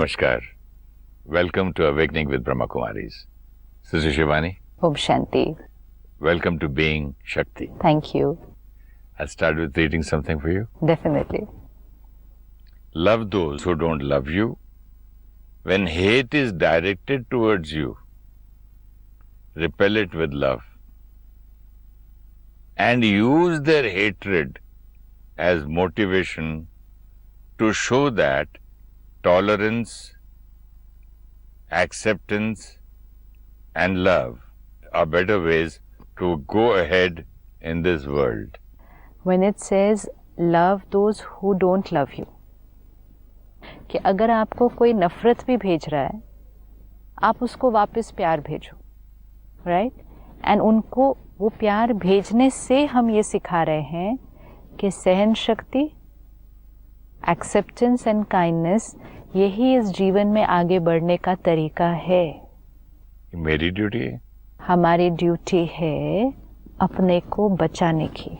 Namaskar. Welcome to Awakening with Brahma Kumaris. Sister Shivani. Om Shanti. Welcome to Being Shakti. Thank you. I'll start with reading something for you. Definitely. Love those who don't love you. When hate is directed towards you, repel it with love. And use their hatred as motivation to show that tolerance, acceptance, and love are better ways to go ahead in this world. When it says love those who don't love you, कि अगर आपको कोई नफरत भी भेज रहा है, आप उसको वापस प्यार भेजो, राइट? एंड उनको वो प्यार भेजने से हम ये सिखा रहे हैं कि सहन शक्ति, एक्सेप्टेंस एंड काइंडनेस, यही इस जीवन में आगे बढ़ने का तरीका है. मेरी ड्यूटी है. हमारी ड्यूटी है अपने को बचाने की.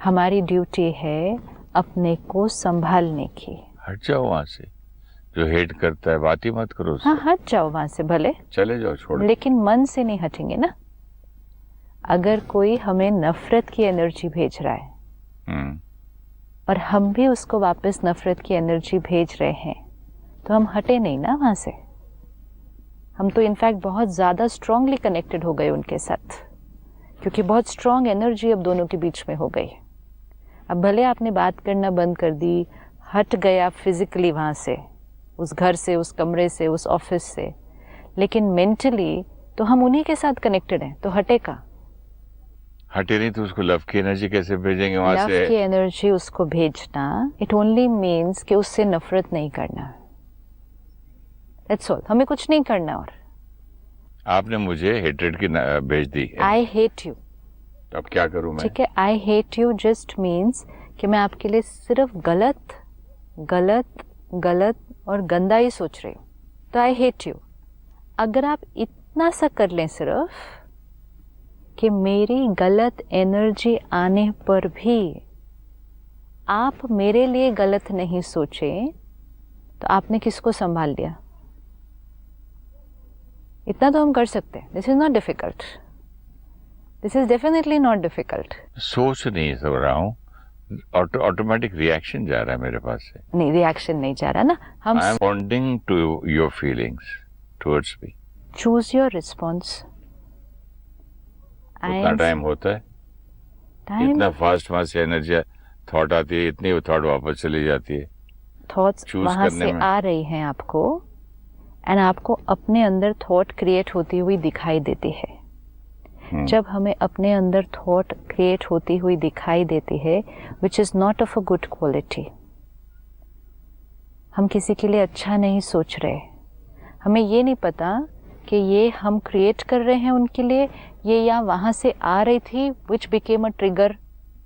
हमारी ड्यूटी है अपने को संभालने की. हट जाओ वहां से. जो हेट करता है बात ही मत करो उससे. हाँ, हट जाओ वहां से, भले चले जाओ, छोड़. लेकिन मन से नहीं हटेंगे ना. अगर कोई हमें नफरत की एनर्जी भेज रहा है और हम भी उसको वापस नफरत की एनर्जी भेज रहे हैं, तो हम हटे नहीं ना वहां से. हम तो इनफैक्ट बहुत ज़्यादा स्ट्रांगली कनेक्टेड हो गए उनके साथ, क्योंकि बहुत स्ट्रांग एनर्जी अब दोनों के बीच में हो गई. अब भले आपने बात करना बंद कर दी, हट गया फिजिकली वहाँ से, उस घर से, उस कमरे से, उस ऑफिस से, लेकिन मेंटली तो हम उन्हीं के साथ कनेक्टेड हैं, तो हटेगा. हटे नहीं तो उसको लव की एनर्जी कैसे भेजेंगे वहां से? लव की एनर्जी उसको भेजना, इट ओनली मीन्स कि उससे नफरत नहीं करना. That's all. हमें कुछ नहीं करना. और आपने मुझे हेट्रेड की भेज दी. I hate you. तो अब क्या करूं मैं? ठीक है, I hate you just means कि मैं आपके लिए सिर्फ गलत गलत गलत और गंदा ही सोच रही हूँ, तो आई हेट यू. अगर आप इतना सा कर लें सिर्फ कि मेरी गलत एनर्जी आने पर भी आप मेरे लिए गलत नहीं सोचें, तो आपने किसको संभाल लिया? इतना तो हम कर सकते हैं. This is not difficult. This is definitely not difficult. सोच नहीं सब रहा हूँ, ऑटोमेटिक रिएक्शन जा रहा है मेरे पास से. नहीं, रिएक्शन नहीं जा रहा ना. हम I am responding to your feelings towards me. Choose your response. उतना टाइम होता है? इतना फास्ट वहां से एनर्जी थॉट आती है, इतनी थॉट वापस चली जाती है. थॉट्स वहां से आ रही हैं आपको, एंड आपको अपने अंदर थॉट क्रिएट होती हुई दिखाई देती है. जब हमें अपने अंदर थॉट क्रिएट होती हुई दिखाई देती है, which is not of a good quality, हम किसी के लिए अच्छा नहीं सोच रहे. हमें ये नहीं पता कि ये हम क्रिएट कर रहे हैं उनके लिए, ये या वहाँ से आ रही थी विच बिकेम अ ट्रिगर,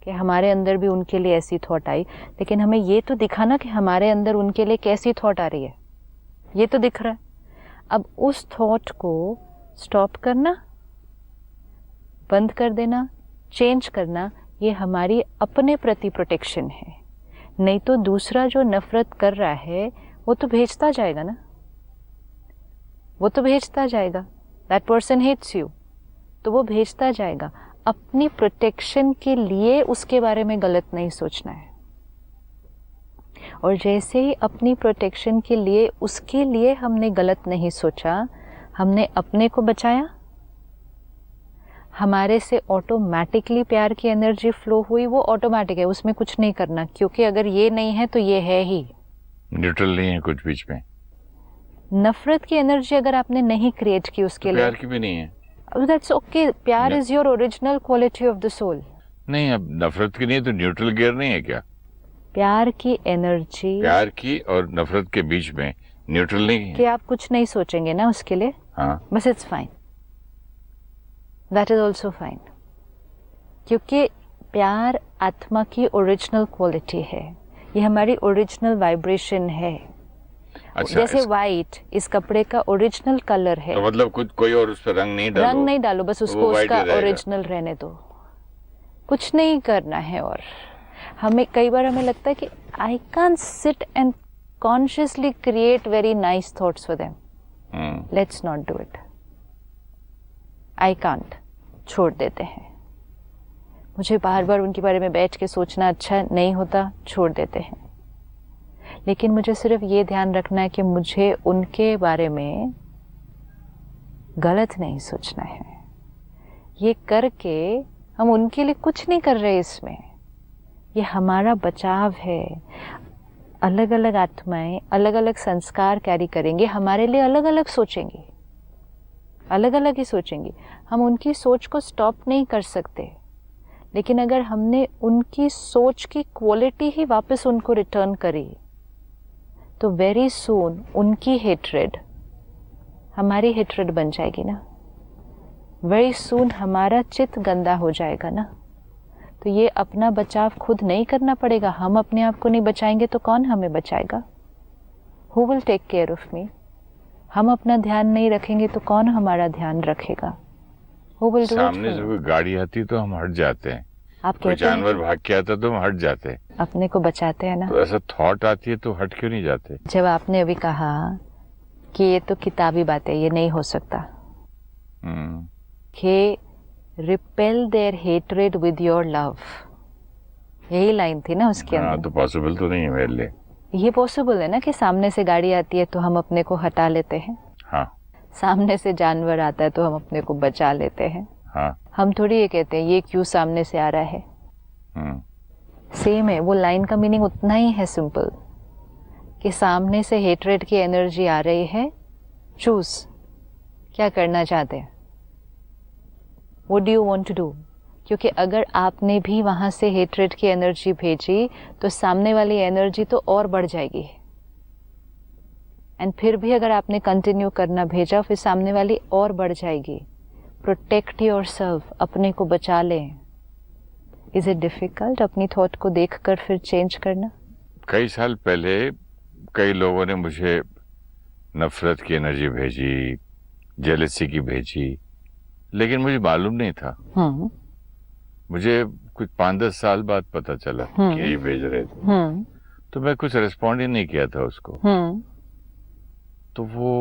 कि हमारे अंदर भी उनके लिए ऐसी थॉट आई. लेकिन हमें ये तो दिखाना कि हमारे अंदर उनके लिए कैसी थॉट आ रही है, ये तो दिख रहा है. अब उस थॉट को स्टॉप करना, बंद कर देना, चेंज करना, ये हमारी अपने प्रति प्रोटेक्शन है. नहीं तो दूसरा जो नफरत कर रहा है वो तो भेजता जाएगा ना, वो तो भेजता जाएगा. दैट पर्सन हेट्स यू, तो वो भेजता जाएगा. अपनी प्रोटेक्शन के लिए उसके बारे में गलत नहीं सोचना है. और जैसे ही अपनी प्रोटेक्शन के लिए उसके लिए हमने गलत नहीं सोचा, हमने अपने को बचाया, हमारे से ऑटोमेटिकली प्यार की एनर्जी फ्लो हुई. वो ऑटोमेटिक है, उसमें कुछ नहीं करना, क्योंकि अगर ये नहीं है तो ये है ही. न्यूट्रल नहीं है कुछ बीच में. नफरत की एनर्जी अगर आपने नहीं क्रिएट की उसके लिए, प्यार की भी नहीं है. That's okay. प्यार is your original quality of the soul. नहीं, अब नफरत की नहीं है तो न्यूट्रल गियर नहीं है क्या? प्यार की एनर्जी, प्यार की और नफरत के बीच में न्यूट्रल नहीं है कि आप कुछ नहीं सोचेंगे ना उसके लिए. हाँ, बस it's fine. That is also fine, क्योंकि प्यार आत्मा की ओरिजिनल क्वालिटी है. ये हमारी ओरिजिनल वाइब्रेशन है. अच्छा, जैसे व्हाइट इस कपड़े का ओरिजिनल कलर है, तो मतलब कुछ कोई और उस पर रंग नहीं डालो. रंग नहीं डालो, बस उसको उसका ओरिजिनल रहने दो. कुछ नहीं करना है. और हमें कई बार हमें लगता है कि I can sit and consciously create very nice thoughts for them. Let's not do it. I can't. छोड़ देते हैं. मुझे बार बार उनके बारे में बैठ के सोचना अच्छा नहीं होता, छोड़ देते हैं. लेकिन मुझे सिर्फ ये ध्यान रखना है कि मुझे उनके बारे में गलत नहीं सोचना है. ये करके हम उनके लिए कुछ नहीं कर रहे इसमें. ये हमारा बचाव है. अलग अलग आत्माएं अलग अलग संस्कार कैरी करेंगे, हमारे लिए अलग अलग सोचेंगी, अलग अलग ही सोचेंगी. हम उनकी सोच को स्टॉप नहीं कर सकते, लेकिन अगर हमने उनकी सोच की क्वालिटी ही वापस उनको रिटर्न करी तो वेरी सून उनकी हेट्रेड हमारी हेट्रेड बन जाएगी ना. वेरी सून हमारा चित्त गंदा हो जाएगा ना. तो ये अपना बचाव खुद नहीं करना पड़ेगा. हम अपने आप को नहीं बचाएंगे तो कौन हमें बचाएगा? Who will take care of me? हम अपना ध्यान नहीं रखेंगे तो कौन हमारा ध्यान रखेगा? Who will do it? सामने से कोई गाड़ी आती तो हम हट जाते हैं. आप कोई कहते हैं जानवर भाग के आता तो हम हट जाते हैं. अपने को बचाते हैं ना. तो ऐसा थॉट आती है तो हट क्यों नहीं जाते? जब आपने अभी कहा कि ये तो किताबी बात है, ये नहीं हो सकता, कि repel their hatred with your love, यही लाइन थी ना उसके अंदर. तो पॉसिबल तो नहीं है मेरे लिए. ये पॉसिबल है ना कि सामने से गाड़ी आती है तो हम अपने को हटा लेते हैं. हाँ. सामने से जानवर आता है तो हम अपने को बचा लेते हैं. हाँ. हम थोड़ी ये कहते हैं ये क्यों सामने से आ रहा है. सेम है. वो लाइन का मीनिंग उतना ही है, सिंपल, कि सामने से हेट्रेड की एनर्जी आ रही है. चूज क्या करना चाहते हैं. What do you want to do? क्योंकि अगर आपने भी वहां से हेट्रेड की एनर्जी भेजी तो सामने वाली एनर्जी तो और बढ़ जाएगी. एंड फिर भी अगर आपने कंटिन्यू करना भेजा, फिर सामने वाली और बढ़ जाएगी. प्रोटेक्ट योर सेल्फ, अपने को बचा लें. इज इट डिफिकल्ट अपनी थॉट को देखकर फिर चेंज करना? कई साल पहले कई लोगों ने मुझे नफरत की एनर्जी भेजी, जेलसी की भेजी, लेकिन मुझे मालूम नहीं था. मुझे कुछ 5-10 साल बाद पता चला कि ये भेज रहे थे. तो मैं कुछ रिस्पॉन्ड ही नहीं किया था उसको. तो वो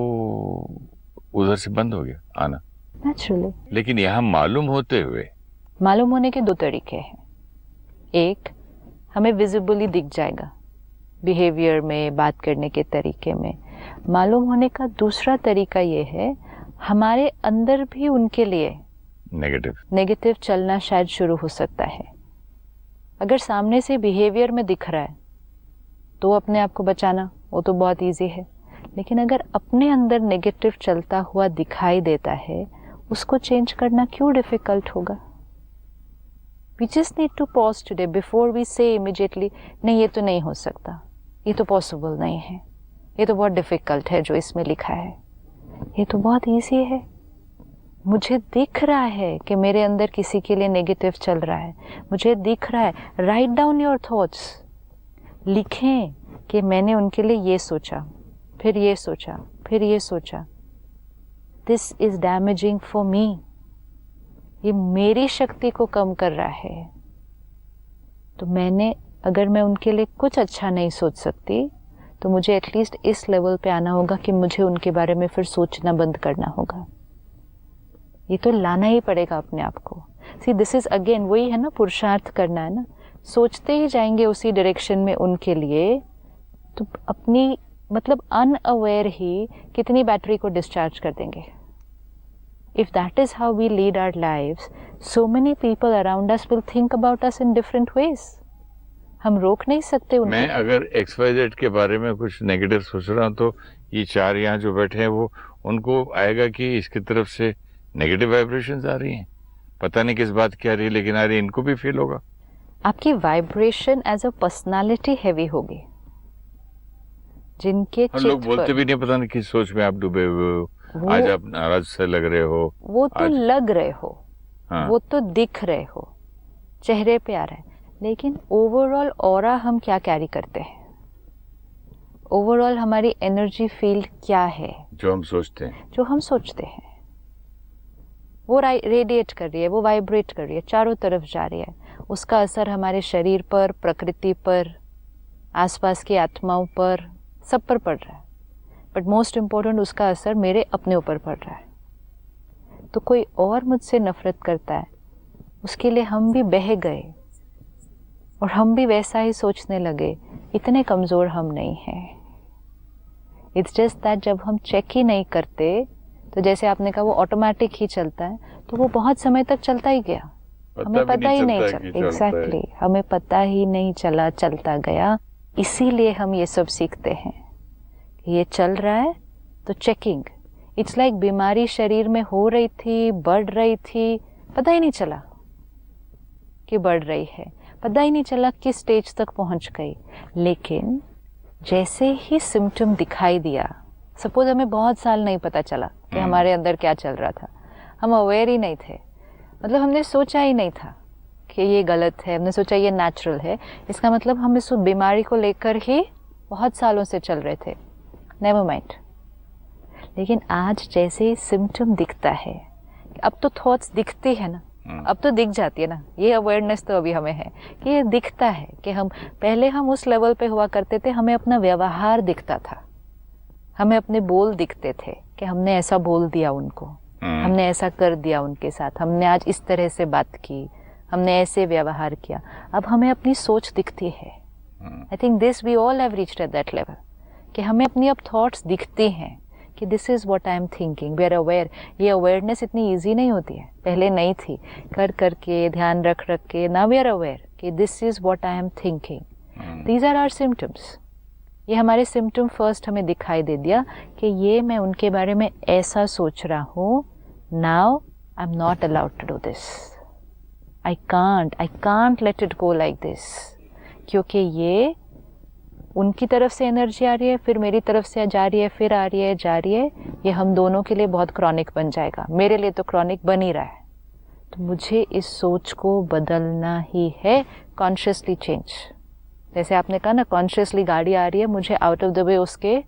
उधर से बंद हो गया आना. नेचुरली. लेकिन यहाँ मालूम होते हुए, मालूम होने के दो तरीके हैं. एक, हमें विजिबली दिख जाएगा बिहेवियर में, बात करने के तरीके में. मालूम होने का दूसरा तरीका ये है, हमारे अंदर भी उनके लिए नेगेटिव चलना शायद शुरू हो सकता है. अगर सामने से बिहेवियर में दिख रहा है तो अपने आप को बचाना वो तो बहुत इजी है. लेकिन अगर अपने अंदर नेगेटिव चलता हुआ दिखाई देता है, उसको चेंज करना क्यों डिफिकल्ट होगा? We just need to pause today before we say immediately नहीं, ये तो नहीं हो सकता, ये तो पॉसिबल नहीं है, ये तो बहुत डिफिकल्ट है जो इसमें लिखा है. ये तो बहुत इजी है. मुझे दिख रहा है कि मेरे अंदर किसी के लिए नेगेटिव चल रहा है. मुझे दिख रहा है. Write down your thoughts. लिखें कि मैंने उनके लिए ये सोचा, फिर ये सोचा, फिर ये सोचा. This is damaging for me. ये मेरी शक्ति को कम कर रहा है. तो अगर मैं उनके लिए कुछ अच्छा नहीं सोच सकती तो मुझे एटलीस्ट इस लेवल पे आना होगा कि मुझे उनके बारे में फिर सोचना बंद करना होगा. ये तो लाना ही पड़ेगा अपने आप को. सी, दिस इज अगेन वही है ना, पुरुषार्थ करना है ना. सोचते ही जाएंगे उसी डायरेक्शन में उनके लिए तो अपनी मतलब अनअवेयर ही कितनी बैटरी को डिस्चार्ज कर देंगे. If that is how we lead our lives, so many people around us will think about us in different ways. हम रोक नहीं सकते उनको. मैं अगर XYZ के बारे में कुछ नेगेटिव सोच रहा हूँ तो ये चार यहाँ जो बैठे हैं वो उनको आएगा कि इसकी तरफ से नेगेटिव वाइब्रेशंस आ रही हैं. पता नहीं किस बात की आ रही है, लेकिन आ रही है. इनको भी फील होगा. आपकी vibration as a personality heavy होगी. जिनके चित्त लोग बोलते भी नहीं, पता नहीं किस सोच में आप डूबे हुए हो, आज आप नाराज से लग रहे हो. वो तो लग रहे हो. हाँ. वो तो दिख रहे हो, चेहरे पे आ रहा है. लेकिन ओवरऑल ऑरा हम क्या कैरी करते हैं? ओवरऑल हमारी एनर्जी फील्ड क्या है? जो हम सोचते हैं. वो रेडिएट कर रही है, वो वाइब्रेट कर रही है, चारों तरफ जा रही है. उसका असर हमारे शरीर पर, प्रकृति पर, आसपास की आत्माओं पर, सब पर पड़ रहा है, बट मोस्ट इम्पोर्टेंट उसका असर मेरे अपने ऊपर पड़ रहा है। तो कोई और मुझसे नफरत करता है, उसके लिए हम भी बह गए और हम भी वैसा ही सोचने लगे। इतने कमज़ोर हम नहीं हैं। इट्स जस्ट दैट जब हम चेक ही नहीं करते, तो जैसे आपने कहा वो ऑटोमेटिक ही चलता है, तो वो बहुत समय तक चलता ही गया, हमें पता ही नहीं चला। एग्जैक्टली, हमें पता ही नहीं चला, चलता गया। इसीलिए हम ये सब सीखते हैं कि ये चल रहा है तो चेकिंग। इट्स लाइक बीमारी शरीर में हो रही थी, बढ़ रही थी, पता ही नहीं चला कि बढ़ रही है, पता ही नहीं चला किस स्टेज तक पहुंच गई। लेकिन जैसे ही सिम्टम दिखाई दिया, सपोज हमें बहुत साल नहीं पता चला कि हमारे अंदर क्या चल रहा था, हम अवेयर ही नहीं थे, मतलब हमने सोचा ही नहीं था कि ये गलत है, हमने सोचा ये नेचुरल है। इसका मतलब हम इस बीमारी को लेकर ही बहुत सालों से चल रहे थे, नेवर माइंड। लेकिन आज जैसे ही सिम्टम दिखता है, अब तो थॉट्स दिखती है ना, अब तो दिख जाती है ना, ये अवेयरनेस तो अभी हमें है कि ये दिखता है कि हम पहले हम उस लेवल पे हुआ करते थे, हमें अपना व्यवहार दिखता था, हमें अपने बोल दिखते थे कि हमने ऐसा बोल दिया उनको, हमने ऐसा कर दिया उनके साथ, हमने आज इस तरह से बात की, हमने ऐसे व्यवहार किया। अब हमें अपनी सोच दिखती है। I think this we all have reached at that level कि हमें अपनी अब थॉट्स दिखती हैं कि this is what I am thinking, we are aware. ये अवेयरनेस इतनी ईजी नहीं होती है, पहले नहीं थी, कर करके ध्यान रख के ना वी आर अवेयर कि this is what I am thinking. These are our symptoms. ये हमारे सिम्टम फर्स्ट हमें दिखाई दे दिया कि ये मैं उनके बारे में ऐसा सोच रहा हूँ, now I am not allowed to do this, I can't let it go like this, क्योंकि ये उनकी तरफ से एनर्जी आ रही है, फिर मेरी तरफ से जा रही है, फिर आ रही है, जा रही है, ये हम दोनों के लिए बहुत क्रॉनिक बन जाएगा, मेरे लिए तो क्रॉनिक बन ही रहा है। तो मुझे इस सोच को बदलना ही है, कॉन्शियसली चेंज। जैसे आपने कहा ना, कॉन्शियसली गाड़ी आ रही है, मुझे आउट ऑफ द वे उसके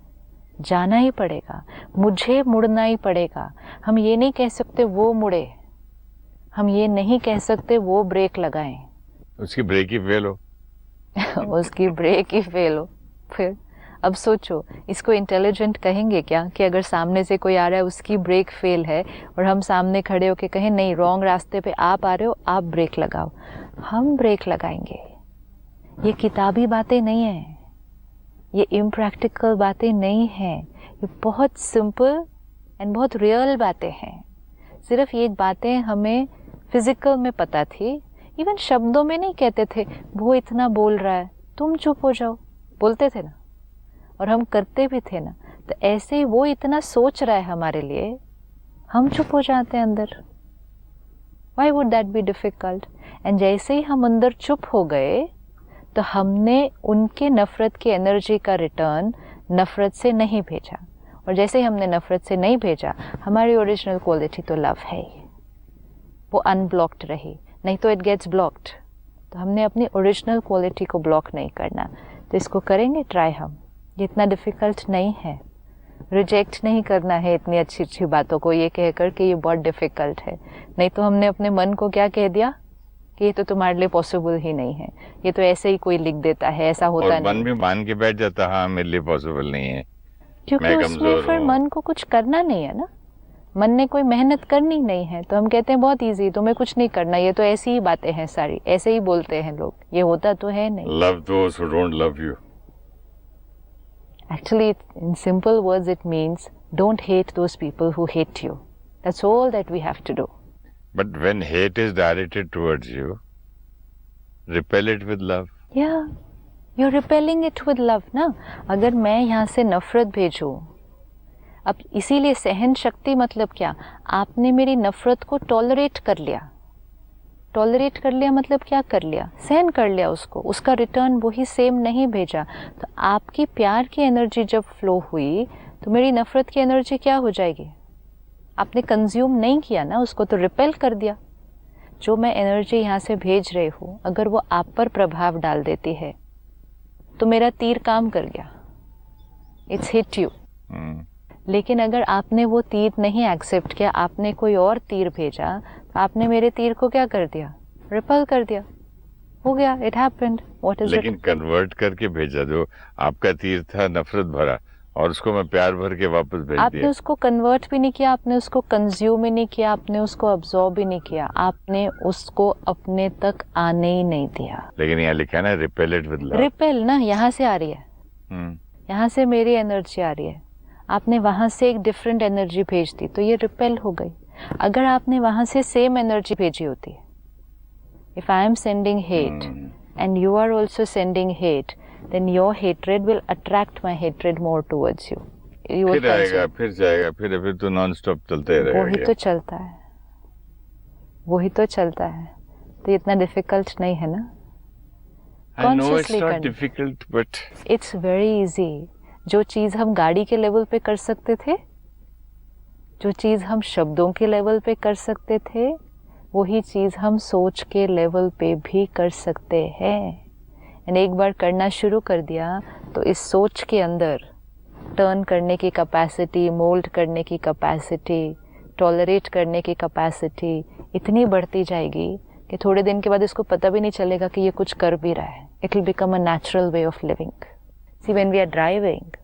जाना ही पड़ेगा, मुझे मुड़ना ही पड़ेगा। हम ये नहीं कह सकते वो मुड़े, हम ये नहीं कह सकते वो ब्रेक लगाएं, उसकी ब्रेक ही फेल हो उसकी ब्रेक ही फेल हो। फिर अब सोचो, इसको इंटेलिजेंट कहेंगे क्या कि अगर सामने से कोई आ रहा है, उसकी ब्रेक फेल है, और हम सामने खड़े होके कहें नहीं, रॉन्ग रास्ते पे आप आ रहे हो, आप ब्रेक लगाओ। हम ब्रेक लगाएंगे। ये किताबी बातें नहीं हैं, ये इम्प्रैक्टिकल बातें नहीं हैं, ये बहुत सिंपल एंड बहुत रियल बातें हैं। सिर्फ ये बातें हमें फिजिकल में पता थी, इवन शब्दों में नहीं कहते थे, वो इतना बोल रहा है तुम चुप हो जाओ, बोलते थे ना, और हम करते भी थे ना। तो ऐसे ही वो इतना सोच रहा है हमारे लिए, हम चुप हो जाते हैं अंदर। Why would that be difficult? And जैसे ही हम अंदर चुप हो गए, तो हमने उनके नफरत की एनर्जी का रिटर्न नफरत से नहीं भेजा, और जैसे ही हमने नफरत से नहीं भेजा, हमारी ओरिजिनल क्वालिटी तो लव है, वो अनब्लॉक्ड रही, नहीं तो इट गेट्स ब्लॉक्ड। तो हमने अपनी ओरिजिनल क्वालिटी को ब्लॉक नहीं करना। तो इसको करेंगे ट्राई हम, ये इतना डिफ़िकल्ट नहीं है। रिजेक्ट नहीं करना है इतनी अच्छी अच्छी बातों को ये कहकर कि ये बहुत डिफ़िकल्ट है, नहीं तो हमने अपने मन को क्या कह दिया कि ये तो तुम्हारे लिए पॉसिबल ही नहीं है, ये तो ऐसे ही कोई लिख देता है, ऐसा होता नहीं। और मन भी मान के बैठ जाता, हाँ मेरे लिए पॉसिबल नहीं है, क्योंकि उसमें फिर मन को कुछ करना नहीं है ना, मन ने कोई मेहनत करनी नहीं है। तो हम कहते हैं बहुत इजी, तुम्हें कुछ नहीं करना, ये तो ऐसी ही बातें हैं सारी, ऐसे ही बोलते हैं लोग, ये होता तो है नहीं। Love those who don't love you. Actually, in simple words, it means don't hate those people who hate you. That's all that we have to do. But when hate is directed towards you, repel it with love. Yeah, you're repelling it with love, ना। अगर मैं यहाँ से नफरत भेजूँ, अब इसीलिए सहन शक्ति मतलब क्या, आपने मेरी नफरत को टॉलरेट कर लिया। टॉलरेट कर लिया मतलब क्या कर लिया, सहन कर लिया उसको, उसका रिटर्न वही सेम नहीं भेजा। तो आपकी प्यार की एनर्जी जब फ्लो हुई, तो मेरी नफरत की एनर्जी क्या हो जाएगी, आपने कंज्यूम नहीं किया ना उसको, तो रिपेल कर दिया। जो मैं एनर्जी यहाँ से भेज रही हूँ, अगर वो आप पर प्रभाव डाल देती है, तो मेरा तीर काम कर गया, इट्स हिट यू। लेकिन अगर आपने वो तीर नहीं एक्सेप्ट किया, आपने कोई और तीर भेजा, तो आपने मेरे तीर को क्या कर दिया, रिपल कर दिया। हो गया, इट हैपेंड, व्हाट इज लेकिन इट। कन्वर्ट करके भेजा, जो आपका तीर था नफरत भरा, और उसको मैं प्यार भर के वापस भेज आपने दिया। उसको कन्वर्ट भी नहीं किया, आपने उसको कंज्यूम ही नहीं किया, आपने उसको अब्सॉर्ब भी नहीं किया, आपने उसको अपने तक आने ही नहीं दिया। लेकिन यहाँ लिखा है ना, repel it with love. Repel ना यहाँ से आ रही है, हम्म। यहाँ से मेरी एनर्जी आ रही है, आपने वहां से एक डिफरेंट एनर्जी भेज दी तो ये रिपेल हो गई। अगर आपने वहां से सेम एनर्जी भेजी होती, if I am sending hate and you are also sending hate, then your hatred will attract my hatred more towards you. You will फिर आएगा, consume. फिर जाएगा, फिर तो नॉन स्टॉप चलते ही रहेगा। वही तो चलता है, वही तो चलता है, तो इतना डिफिकल्ट नहीं है ना। I know it's Consciously not करना। difficult, but It's very easy. जो चीज़ हम गाड़ी के लेवल पे कर सकते थे, जो चीज़ हम शब्दों के लेवल पे कर सकते थे, वही चीज़ हम सोच के लेवल पे भी कर सकते हैं। एंड एक बार करना शुरू कर दिया तो इस सोच के अंदर टर्न करने की कैपेसिटी, मोल्ड करने की कैपेसिटी, टॉलरेट करने की कैपेसिटी इतनी बढ़ती जाएगी कि थोड़े दिन के बाद इसको पता भी नहीं चलेगा कि ये कुछ कर भी रहा है। It will become a natural way of living. See when we are driving,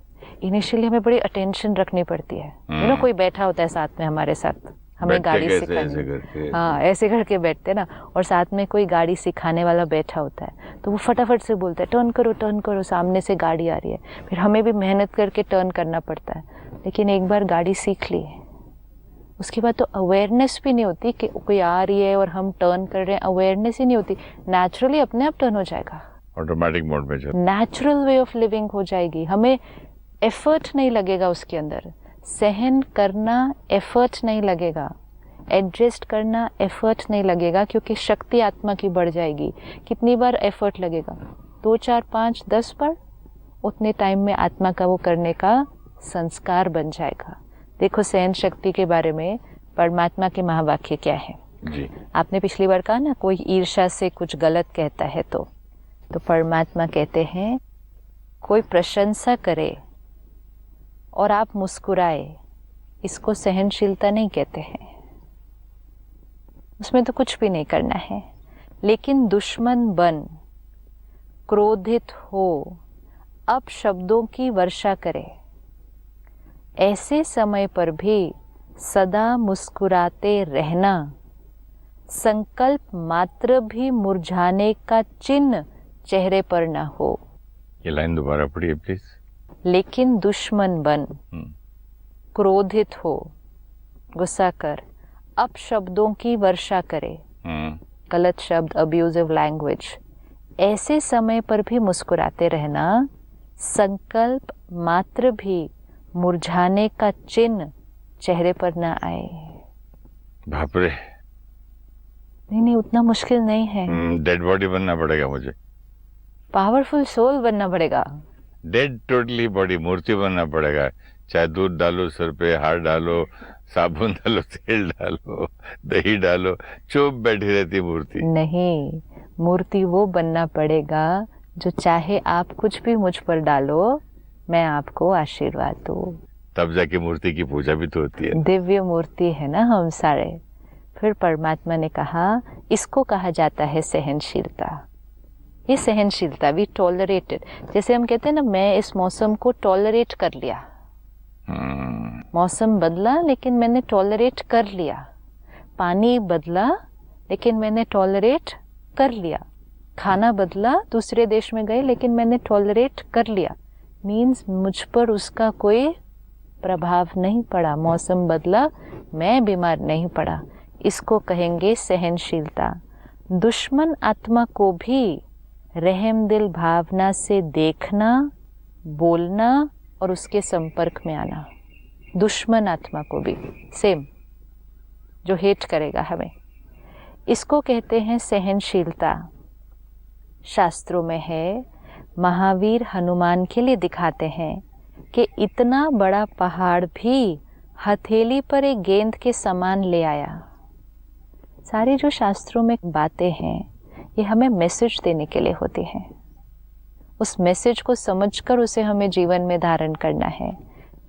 initially हमें बड़ी अटेंशन रखनी पड़ती है। यू नो, कोई बैठा होता है साथ में हमारे साथ, हमें गाड़ी सिखाने, हाँ ऐसे करके बैठते ना, और साथ में कोई गाड़ी सिखाने वाला बैठा होता है तो वो फटाफट से बोलता है टर्न करो, सामने से गाड़ी आ रही है। फिर हमें भी मेहनत करके टर्न करना पड़ता है। लेकिन एक बार गाड़ी सीख ली, उसके बाद तो अवेयरनेस भी नहीं होती कि कोई आ रही है और हम टर्न कर रहे हैं, अवेयरनेस ही नहीं होती, नेचुरली अपने आप टर्न हो जाएगा, ऑटोमेटिक मोड में चल, नेचुरल वे ऑफ लिविंग हो जाएगी। हमें एफर्ट नहीं लगेगा उसके अंदर, सहन करना एफर्ट नहीं लगेगा, एडजस्ट करना एफर्ट नहीं लगेगा, क्योंकि शक्ति आत्मा की बढ़ जाएगी। कितनी बार एफर्ट लगेगा? 2, 4, 5, 10 बार। उतने टाइम में आत्मा का वो करने का संस्कार बन जाएगा। देखो सहन शक्ति के बारे में परमात्मा के महावाक्य क्या है जी। आपने पिछली बार कहा ना, कोई ईर्ष्या से कुछ गलत कहता है तो परमात्मा कहते हैं कोई प्रशंसा करे और आप मुस्कुराए, इसको सहनशीलता नहीं कहते हैं, उसमें तो कुछ भी नहीं करना है। लेकिन दुश्मन बन, क्रोधित हो, अब शब्दों की वर्षा करे, ऐसे समय पर भी सदा मुस्कुराते रहना, संकल्प मात्र भी मुरझाने का चिन्ह चेहरे पर न हो। ये लाइन दोबारा पढ़िए प्लीज। लेकिन दुश्मन बन, क्रोधित हो, गुस्सा कर, अब शब्दों की वर्षा करे, गलत शब्द, अब्यूजिव लैंग्वेज, ऐसे समय पर भी मुस्कुराते रहना, संकल्प मात्र भी मुरझाने का चिन्ह चेहरे पर ना आए। बाप रे, नहीं, उतना मुश्किल नहीं है। डेड बॉडी बनना पड़ेगा मुझे, पावरफुल सोल बनना पड़ेगा, डेड टोटली बॉडी, मूर्ति बनना पड़ेगा। चाहे दूध डालो सर पे, हार डालो, साबुन डालो, तेल डालो, दही डालो, चुप बैठी रहती मूर्ति। नहीं, मूर्ति वो बनना पड़ेगा जो चाहे आप कुछ भी मुझ पर डालो, मैं आपको आशीर्वाद दूं। तब जाके मूर्ति की पूजा भी तो होती है। दिव्य मूर्ति है ना हम सारे। फिर परमात्मा ने कहा इसको कहा जाता है सहनशीलता। ये सहनशीलता, वी टॉलरेटेड, जैसे हम कहते हैं ना, मैं इस मौसम को टॉलरेट कर लिया। मौसम बदला लेकिन मैंने टॉलरेट कर लिया, पानी बदला लेकिन मैंने टॉलरेट कर लिया, खाना बदला, दूसरे देश में गए लेकिन मैंने टॉलरेट कर लिया। मीन्स मुझ पर उसका कोई प्रभाव नहीं पड़ा। मौसम बदला, मैं बीमार नहीं पड़ा। इसको कहेंगे सहनशीलता। दुश्मन आत्मा को भी रहम दिल भावना से देखना, बोलना और उसके संपर्क में आना। दुश्मन आत्मा को भी सेम, जो हेट करेगा हमें, इसको कहते हैं सहनशीलता। शास्त्रों में है, महावीर हनुमान के लिए दिखाते हैं कि इतना बड़ा पहाड़ भी हथेली पर एक गेंद के समान ले आया। सारी जो शास्त्रों में बातें हैं, ये हमें मैसेज देने के लिए होती हैं। उस मैसेज को समझकर उसे हमें जीवन में धारण करना है।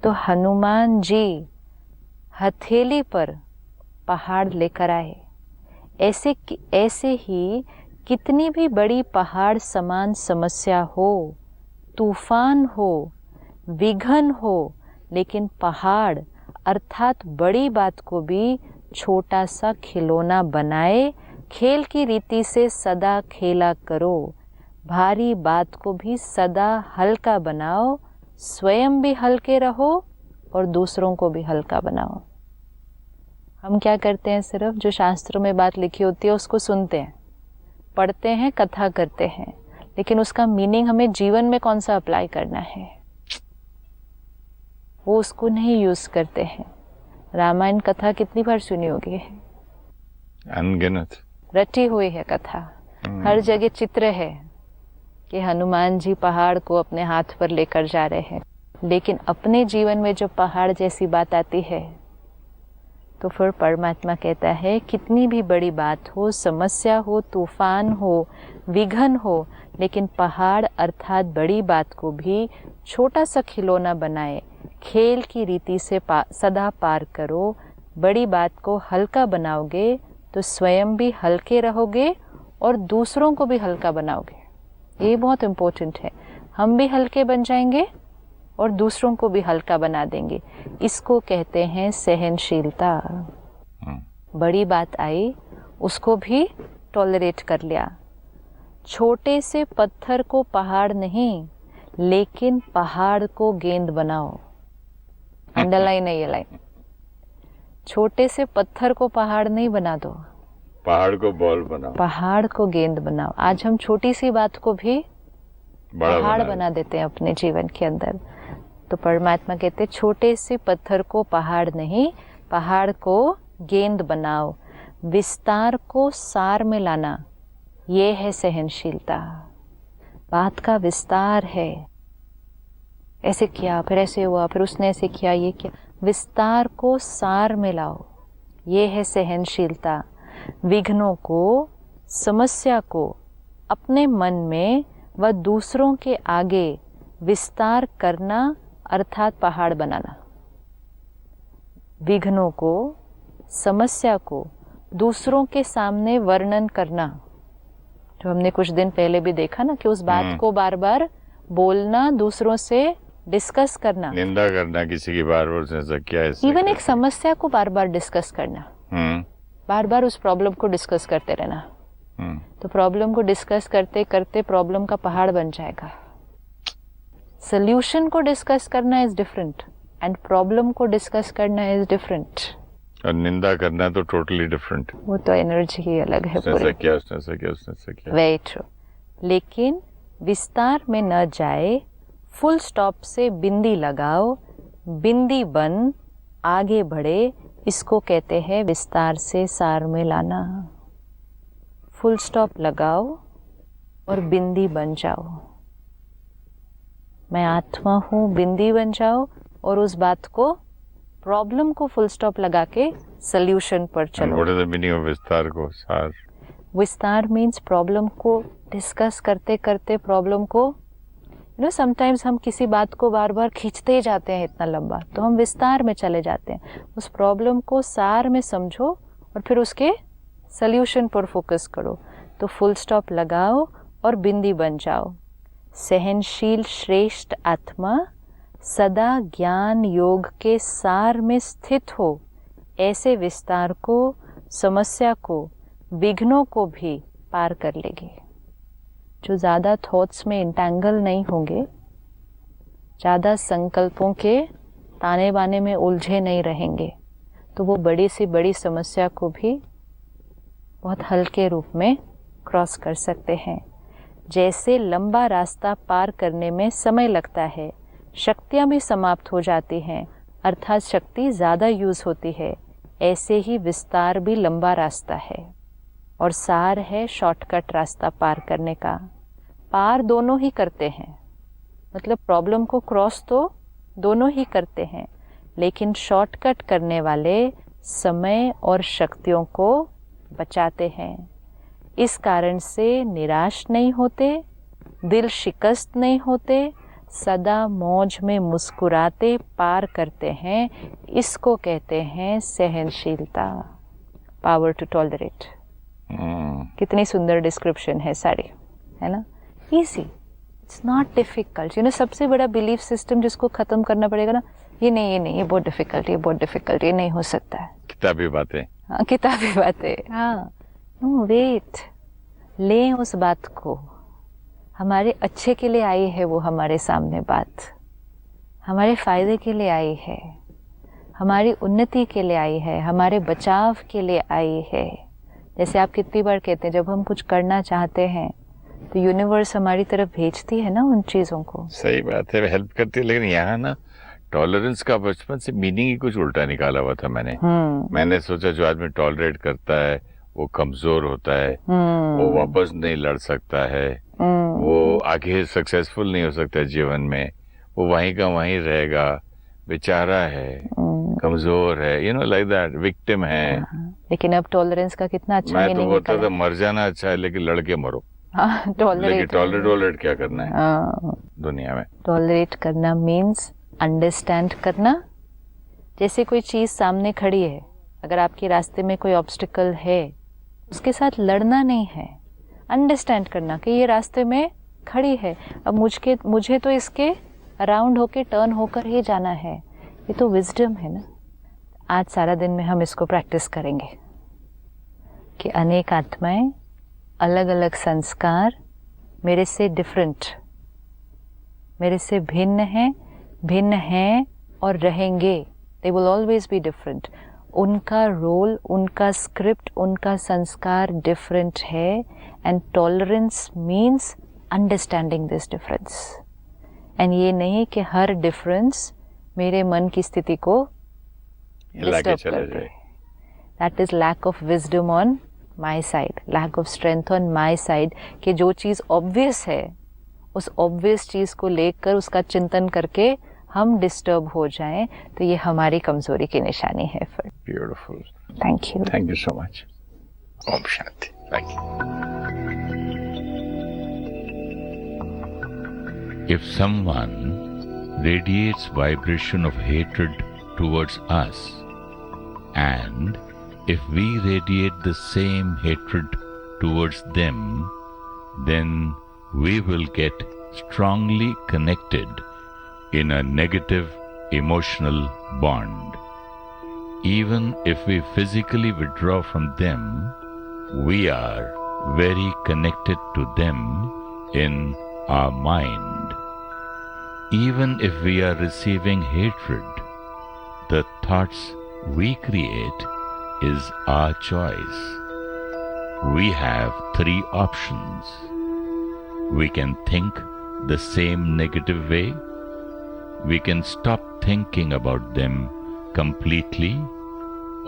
तो हनुमान जी हथेली पर पहाड़ लेकर आए। ऐसे ही कितनी भी बड़ी पहाड़ समान समस्या हो, तूफान हो, विघन हो, लेकिन पहाड़ अर्थात बड़ी बात को भी छोटा सा खिलौना बनाए खेल की रीति से सदा खेला करो। भारी बात को भी सदा हल्का बनाओ, स्वयं भी हल्के रहो और दूसरों को भी हल्का बनाओ। हम क्या करते हैं, सिर्फ जो शास्त्रों में बात लिखी होती है उसको सुनते हैं, पढ़ते हैं, कथा करते हैं, लेकिन उसका मीनिंग हमें जीवन में कौन सा अप्लाई करना है वो उसको नहीं यूज करते हैं। रामायण कथा कितनी बार सुनी होगी? अनगिनत। रटी हुई है कथा, हर जगह चित्र है कि हनुमान जी पहाड़ को अपने हाथ पर लेकर जा रहे हैं, लेकिन अपने जीवन में जब पहाड़ जैसी बात आती है तो फिर परमात्मा कहता है कितनी भी बड़ी बात हो, समस्या हो, तूफान हो, विघन हो, लेकिन पहाड़ अर्थात बड़ी बात को भी छोटा सा खिलौना बनाए, खेल की रीति से सदा पार करो। बड़ी बात को हल्का बनाओगे तो स्वयं भी हल्के रहोगे और दूसरों को भी हल्का बनाओगे। ये बहुत इम्पोर्टेंट है। हम भी हल्के बन जाएंगे और दूसरों को भी हल्का बना देंगे। इसको कहते हैं सहनशीलता। बड़ी बात आई, उसको भी टॉलरेट कर लिया। छोटे से पत्थर को पहाड़ नहीं, लेकिन पहाड़ को गेंद बनाओ। अंडरलाइन है ये लाइन। छोटे से पत्थर को पहाड़ नहीं बना दो, पहाड़ को बॉल बनाओ, पहाड़ को गेंद बनाओ। आज हम छोटी सी बात को भी पहाड़ बना देते हैं अपने जीवन के अंदर। तो परमात्मा कहते छोटे से पत्थर को पहाड़ नहीं, पहाड़ को गेंद बनाओ। विस्तार को सार में लाना, ये है सहनशीलता। बात का विस्तार है, ऐसे किया, फिर ऐसे हुआ, फिर उसने ऐसे किया, ये किया। विस्तार को सार में लाओ, ये है सहनशीलता। विघ्नों को, समस्या को अपने मन में व दूसरों के आगे विस्तार करना अर्थात पहाड़ बनाना। विघ्नों को, समस्या को दूसरों के सामने वर्णन करना, जो हमने कुछ दिन पहले भी देखा ना कि उस बात को बार बार बोलना, दूसरों से डिस्कस करना, निंदा करना किसी की, बार बार ऐसा किया, इवन एक समस्या को बार बार डिस्कस करना, बार बार उस प्रॉब्लम को डिस्कस करते रहना। तो प्रॉब्लम को डिस्कस करते करते प्रॉब्लम का पहाड़ बन जाएगा। सोल्यूशन को डिस्कस करना इज डिफरेंट एंड प्रॉब्लम को डिस्कस करना इज डिफरेंट। और निंदा करना तो टोटली डिफरेंट। वो तो एनर्जी ही अलग है पूरी। ऐसा किया, उसने ऐसा किया, उसने ऐसा किया। Very true. लेकिन विस्तार में न जाए, फुल स्टॉप से बिंदी लगाओ, बिंदी बन आगे बढ़े, इसको कहते हैं विस्तार से सार में लाना। फुल स्टॉप लगाओ और बिंदी बन जाओ। मैं आत्मा हूँ, बिंदी बन जाओ और उस बात को, प्रॉब्लम को फुल स्टॉप लगा के सोल्यूशन पर चलो। What is the meaning of विस्तार को? सार, विस्तार मीन्स प्रॉब्लम को डिस्कस करते करते प्रॉब्लम को, समटाइम्स हम किसी बात को बार बार खींचते ही जाते हैं इतना लंबा, तो हम विस्तार में चले जाते हैं। उस प्रॉब्लम को सार में समझो और फिर उसके सोल्यूशन पर फोकस करो। तो फुल स्टॉप लगाओ और बिंदी बन जाओ। सहनशील श्रेष्ठ आत्मा सदा ज्ञान योग के सार में स्थित हो, ऐसे विस्तार को, समस्या को, विघ्नों को भी पार कर लेगी। जो ज़्यादा थॉट्स में इंटेंगल नहीं होंगे, ज़्यादा संकल्पों के ताने बाने में उलझे नहीं रहेंगे, तो वो बड़ी से बड़ी समस्या को भी बहुत हल्के रूप में क्रॉस कर सकते हैं। जैसे लंबा रास्ता पार करने में समय लगता है, शक्तियाँ भी समाप्त हो जाती हैं, अर्थात शक्ति ज़्यादा यूज़ होती है, ऐसे ही विस्तार भी लंबा रास्ता है और सार है शॉर्टकट रास्ता पार करने का। पार दोनों ही करते हैं, मतलब प्रॉब्लम को क्रॉस तो दोनों ही करते हैं, लेकिन शॉर्टकट करने वाले समय और शक्तियों को बचाते हैं। इस कारण से निराश नहीं होते, दिल शिकस्त नहीं होते, सदा मौज में मुस्कुराते पार करते हैं। इसको कहते हैं सहनशीलता, पावर टू टॉलरेट। कितनी सुंदर डिस्क्रिप्शन है सारी, है ना? Easy, it's not difficult. सबसे बड़ा बिलीफ सिस्टम जिसको खत्म करना पड़ेगा ना, ये नहीं, ये बहुत डिफिकल्ट, ये नहीं हो सकता है। किताबी बातें। हाँ, किताबी बातें, हाँ। नो वेट, लें उस बात को, हमारे अच्छे के लिए आई है वो हमारे सामने बात, हमारे फायदे के लिए आई है, हमारी उन्नति के लिए आई है, हमारे बचाव के लिए आई है। जैसे आप कितनी बार कहते हैं, जब हम कुछ करना चाहते हैं तो यूनिवर्स हमारी तरफ भेजती है ना उन चीजों को। सही बात है, हेल्प करती है। लेकिन यहाँ ना टॉलरेंस का बचपन से मीनिंग ही कुछ उल्टा निकाला हुआ था मैंने सोचा जो आदमी टॉलरेट करता है वो कमजोर होता है, वो वापस नहीं लड़ सकता है, वो आगे सक्सेसफुल नहीं हो सकता जीवन में, वो वहीं का वहीं रहेगा, बेचारा है, कमजोर है, लाइक दैट, विक्टिम है। लेकिन अब टॉलरेंस का कितना अच्छा मैं तो बोलता था मर जाना अच्छा है, लेकिन लड़के मरो। टॉलरेट क्या करना है दुनिया में? टॉलरेट करना मीन्स अंडरस्टैंड करना। जैसे कोई चीज सामने खड़ी है, अगर आपके रास्ते में कोई ऑब्स्टिकल है, उसके साथ लड़ना नहीं है, अंडरस्टैंड करना कि ये रास्ते में खड़ी है, अब मुझे तो इसके अराउंड होके टर्न होकर ही जाना है। ये तो विजडम है ना। आज सारा दिन में हम इसको प्रैक्टिस करेंगे कि अनेक आत्माएं, अलग अलग संस्कार मेरे से डिफरेंट, मेरे से भिन्न हैं और रहेंगे। They will always be different. उनका रोल, उनका स्क्रिप्ट, उनका संस्कार डिफरेंट है। And tolerance means understanding this difference. And ये नहीं कि हर डिफरेंस मेरे मन की स्थिति को डिस्टर्ब कर दे। That is lack of wisdom on my side, lack of strength on my side, कि जो चीज़ ऑब्वियस है उस ऑब्वियस चीज़ को लेकर उसका चिंतन करके हम डिस्टर्ब हो जाएं, तो ये हमारी कमजोरी की निशानी है। फिर beautiful, thank you so much. Om Shanti. Thank you. If someone radiates vibration of hatred towards us, and if we radiate the same hatred towards them, then we will get strongly connected in a negative emotional bond. Even if we physically withdraw from them, we are very connected to them in our mind. Even if we are receiving hatred, the thoughts we create is our choice. We have 3 options. We can think the same negative way, we can stop thinking about them completely,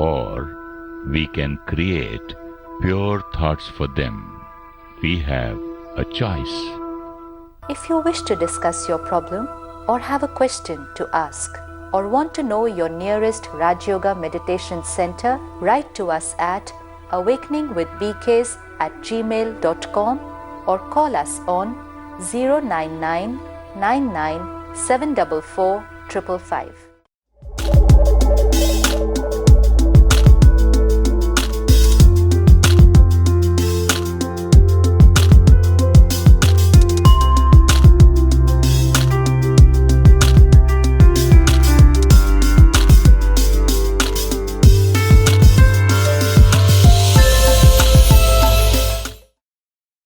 or we can create pure thoughts for them. We have a choice. If you wish to discuss your problem or have a question to ask or want to know your nearest Raj Yoga Meditation Center, write to us at awakeningwithbks@gmail.com or call us on 099 99 744 555.